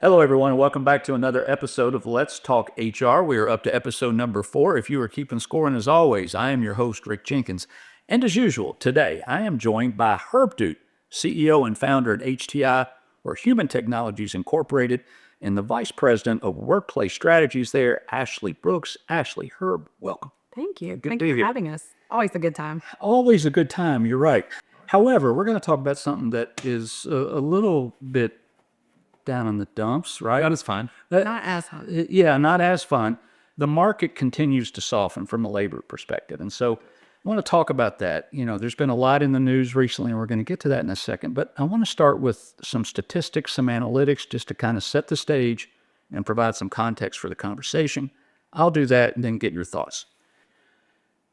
Hello, everyone, and welcome back to another episode of Let's Talk HR. We are up to episode number 4. If you are keeping score, and as always, I am your host, Rick Jenkins. And as usual, today I am joined by Herb Dude, CEO and founder at HTI, or Human Technologies Incorporated, and the Vice President of Workplace Strategies there, Ashley Brooks. Ashley, Herb, welcome. Thank you. Good Thank to you have for you. having us. Always a good time. Always a good time, you're right. However, we're going to talk about something that is a little bit down in the dumps, right? That is fine. Not as hard. Yeah, not as fun. The market continues to soften from a labor perspective. And so I want to talk about that. There's been a lot in the news recently, and we're going to get to that in a second. But I want to start with some statistics, some analytics, just to kind of set the stage and provide some context for the conversation. I'll do that and then get your thoughts.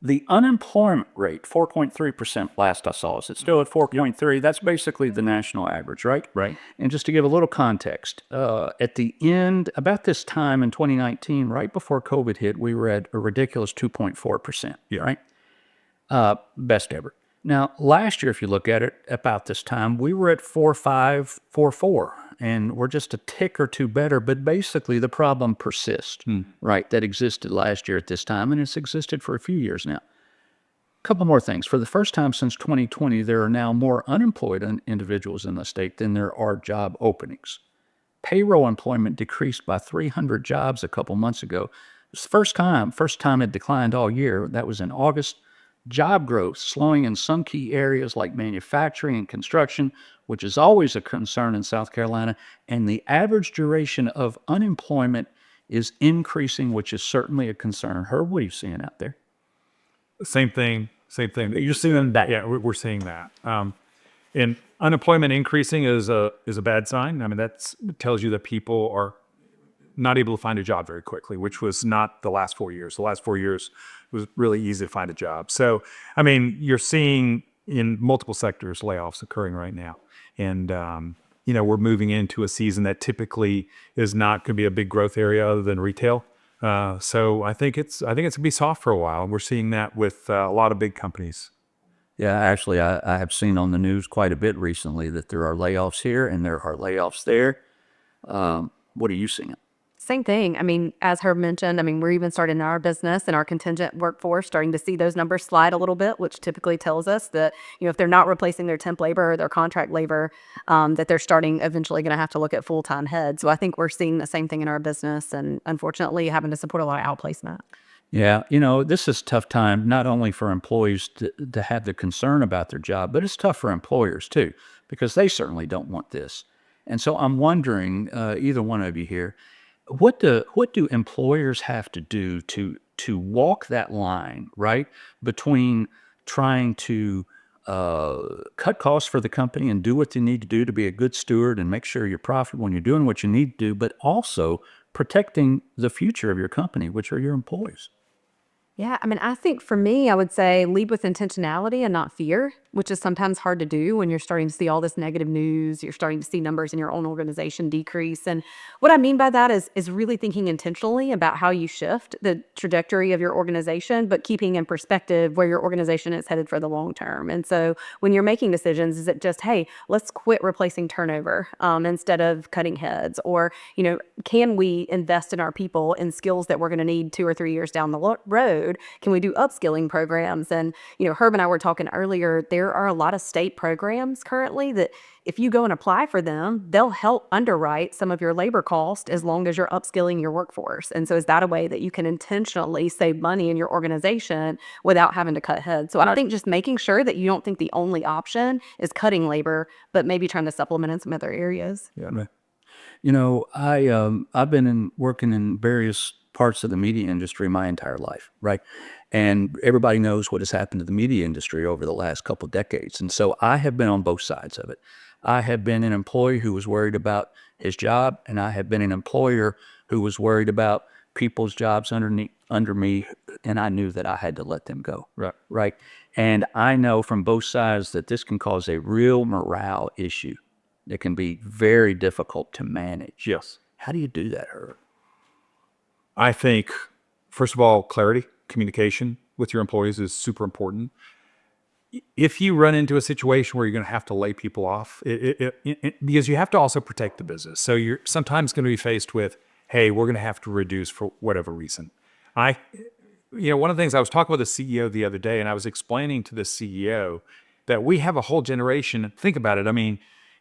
The unemployment rate, 4.3% last I saw. Is it still at 4.3? That's basically the national average, right? Right. And just to give a little context, at the end, about this time in 2019, right before COVID hit, we were at a ridiculous 2.4%, right? Best ever. Now, last year, if you look at it, about this time, we were at 4.5, 4.4, and we're just a tick or two better. But basically, the problem persists, right? That existed last year at this time, and it's existed for a few years now. A couple more things. For the first time since 2020, there are now more unemployed individuals in the state than there are job openings. Payroll employment decreased by 300 jobs a couple months ago. It's the first time it declined all year. That was in August. Job growth slowing in some key areas like manufacturing and construction, which is always a concern in South Carolina. And the average duration of unemployment is increasing, which is certainly a concern. Herb, what are you seeing out there? Same thing. You're seeing that? Yeah, we're seeing that. And unemployment increasing is a bad sign. I mean, that tells you that people are not able to find a job very quickly, which was not the last 4 years. The last 4 years was really easy to find a job. So, I mean, you're seeing in multiple sectors layoffs occurring right now. And, we're moving into a season that typically is not going to be a big growth area other than retail. So I think it's going to be soft for a while. And we're seeing that with a lot of big companies. Yeah, actually, I have seen on the news quite a bit recently that there are layoffs here and there are layoffs there. What are you seeing? Same thing. I mean, as Herb mentioned, we're even starting in our business and our contingent workforce starting to see those numbers slide a little bit, which typically tells us that, if they're not replacing their temp labor or their contract labor, that they're starting eventually going to have to look at full-time heads. So I think we're seeing the same thing in our business and unfortunately having to support a lot of outplacement. Yeah, this is a tough time, not only for employees to have the concern about their job, but it's tough for employers too, because they certainly don't want this. And so I'm wondering, either one of you here, what do employers have to do to walk that line, right, between trying to cut costs for the company and do what you need to do to be a good steward and make sure you're profitable when you're doing what you need to do, but also protecting the future of your company, which are your employees? Yeah, I think for me, I would say lead with intentionality and not fear, which is sometimes hard to do when you're starting to see all this negative news. You're starting to see numbers in your own organization decrease. And what I mean by that is really thinking intentionally about how you shift the trajectory of your organization, but keeping in perspective where your organization is headed for the long term. And so when you're making decisions, is it just, hey, let's quit replacing turnover instead of cutting heads? Or, can we invest in our people in skills that we're going to need 2 or 3 years down the road? Can we do upskilling programs? And, Herb and I were talking earlier, there are a lot of state programs currently that if you go and apply for them, they'll help underwrite some of your labor cost as long as you're upskilling your workforce. And so is that a way that you can intentionally save money in your organization without having to cut heads? So I think just making sure that you don't think the only option is cutting labor, but maybe trying to supplement in some other areas. Yeah. I've been working in various parts of the media industry my entire life, right? And everybody knows what has happened to the media industry over the last couple of decades. And so I have been on both sides of it. I have been an employee who was worried about his job, and I have been an employer who was worried about people's jobs under me, and I knew that I had to let them go. Right. And I know from both sides that this can cause a real morale issue that can be very difficult to manage. Yes. How do you do that, Herb? I think, first of all, clarity, communication with your employees is super important. if you run into a situation where you're going to have to lay people off, because you have to also protect the business. So you're sometimes going to be faced with, hey, we're going to have to reduce for whatever reason. One of the things I was talking with the CEO the other day, and I was explaining to the CEO that we have a whole generation. Think about it. I mean,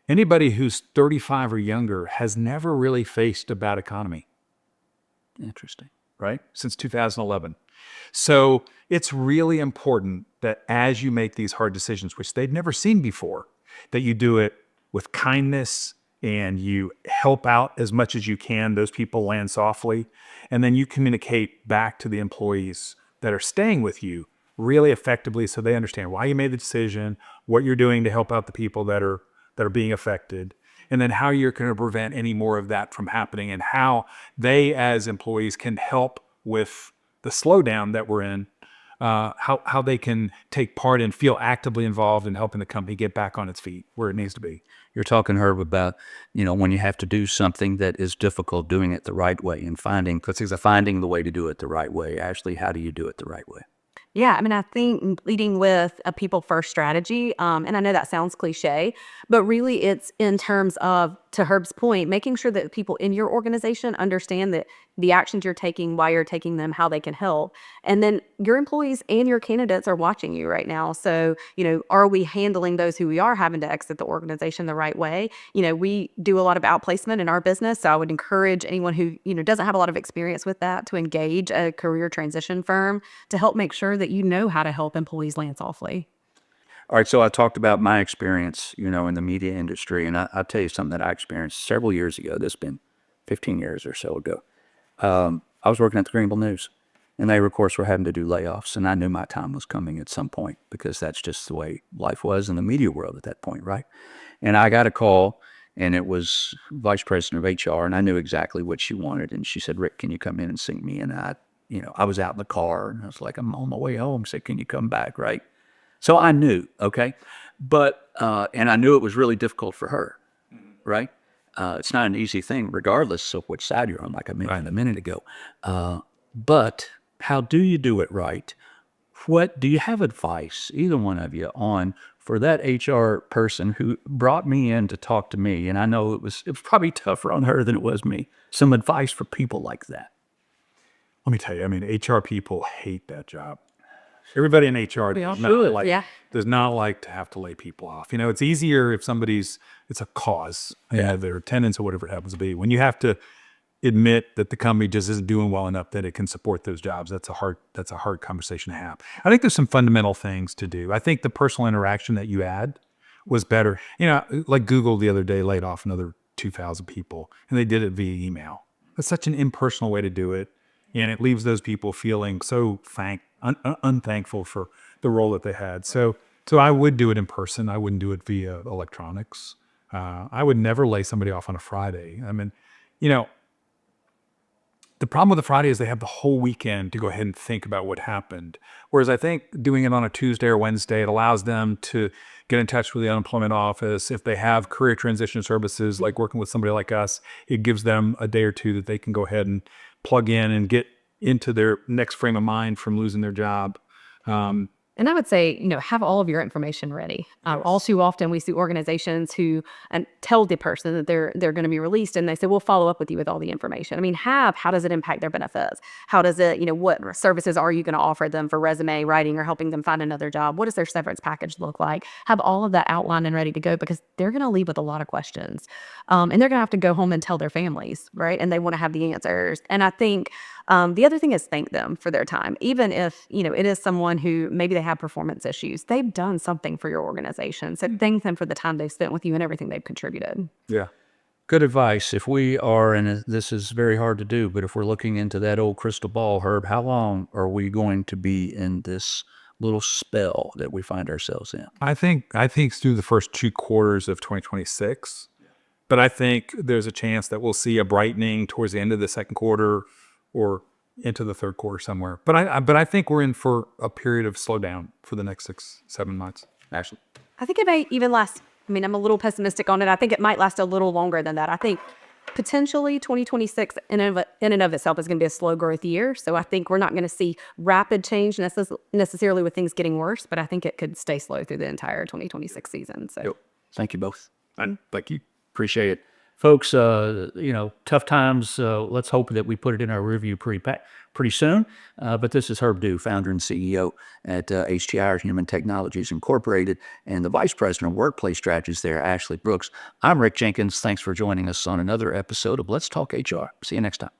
anybody who's 35 or younger has never really faced a bad economy. Interesting. Right? Since 2011. So it's really important that as you make these hard decisions, which they'd never seen before, that you do it with kindness and you help out as much as you can. Those people land softly. And then you communicate back to the employees that are staying with you really effectively so they understand why you made the decision, what you're doing to help out the people that are being affected, and then how you're going to prevent any more of that from happening, and how they as employees can help with the slowdown that we're in, how they can take part and feel actively involved in helping the company get back on its feet where it needs to be. You're talking, Herb, about, when you have to do something that is difficult, doing it the right way and finding the way to do it the right way. Ashley, how do you do it the right way? Yeah, I mean, I think leading with a people first strategy, and I know that sounds cliche, but really it's in terms of, to Herb's point, making sure that people in your organization understand that the actions you're taking, why you're taking them, how they can help. And then your employees and your candidates are watching you right now. So, are we handling those who we are having to exit the organization the right way? We do a lot of outplacement in our business. So I would encourage anyone who, doesn't have a lot of experience with that to engage a career transition firm to help make sure that you know how to help employees land softly. All right, so I talked about my experience, in the media industry, and I'll tell you something that I experienced several years ago. This has been 15 years or so ago. I was working at the Greenville News, and they, of course, were having to do layoffs, and I knew my time was coming at some point because that's just the way life was in the media world at that point, right? And I got a call, and it was Vice President of HR, and I knew exactly what she wanted, and she said, "Rick, can you come in and see me?" And I was out in the car, and I was like, "I'm on my way home." She said, "Can you come back?" Right? So I knew, okay? But, and I knew it was really difficult for her, right? It's not an easy thing, regardless of which side you're on, like I mentioned a minute ago. But how do you do it right? What do you have advice, either one of you, on for that HR person who brought me in to talk to me? And I know it was probably tougher on her than it was me. Some advice for people like that. Let me tell you, I mean, HR people hate that job. Everybody in HR does not like to have to lay people off. It's easier if it's a cause, their attendance or whatever it happens to be. When you have to admit that the company just isn't doing well enough that it can support those jobs, that's a hard conversation to have. I think there's some fundamental things to do. I think the personal interaction that you had was better. Like Google the other day laid off another 2,000 people, and they did it via email. That's such an impersonal way to do it, and it leaves those people feeling so unthankful for the role that they had. So I would do it in person. I wouldn't do it via electronics. I would never lay somebody off on a Friday. I mean, the problem with the Friday is they have the whole weekend to go ahead and think about what happened. Whereas I think doing it on a Tuesday or Wednesday, it allows them to get in touch with the unemployment office. If they have career transition services, like working with somebody like us, it gives them a day or two that they can go ahead and plug in and get into their next frame of mind from losing their job. And I would say, have all of your information ready. All too often we see organizations who tell the person that they're going to be released, and they say, we'll follow up with you with all the information. I mean, how does it impact their benefits? How does it, what services are you going to offer them for resume writing or helping them find another job? What does their severance package look like? Have all of that outlined and ready to go, because they're going to leave with a lot of questions. And they're going to have to go home and tell their families, right? And they want to have the answers. And I think the other thing is thank them for their time. Even if, it is someone who maybe they have performance issues, they've done something for your organization. So thank them for the time they've spent with you and everything they've contributed. Yeah. Good advice. If we are, and this is very hard to do, but if we're looking into that old crystal ball, Herb, how long are we going to be in this little spell that we find ourselves in? I think it's through the first 2 quarters of 2026. But I think there's a chance that we'll see a brightening towards the end of the second quarter or into the third quarter somewhere. But I think we're in for a period of slowdown for the next 6-7 months. Ashley? I think it may even last. I mean, I'm a little pessimistic on it. I think it might last a little longer than that. I think potentially 2026 in and of itself is going to be a slow growth year. So I think we're not going to see rapid change necessarily with things getting worse, but I think it could stay slow through the entire 2026 season. So Thank you both. Thank you. Appreciate it. Folks, tough times. Let's hope that we put it in our review pretty soon. But this is Herb Dew, founder and CEO at HTR Human Technologies Incorporated, and the Vice President of Workplace Strategies there, Ashley Brooks. I'm Rick Jenkins. Thanks for joining us on another episode of Let's Talk HR. See you next time.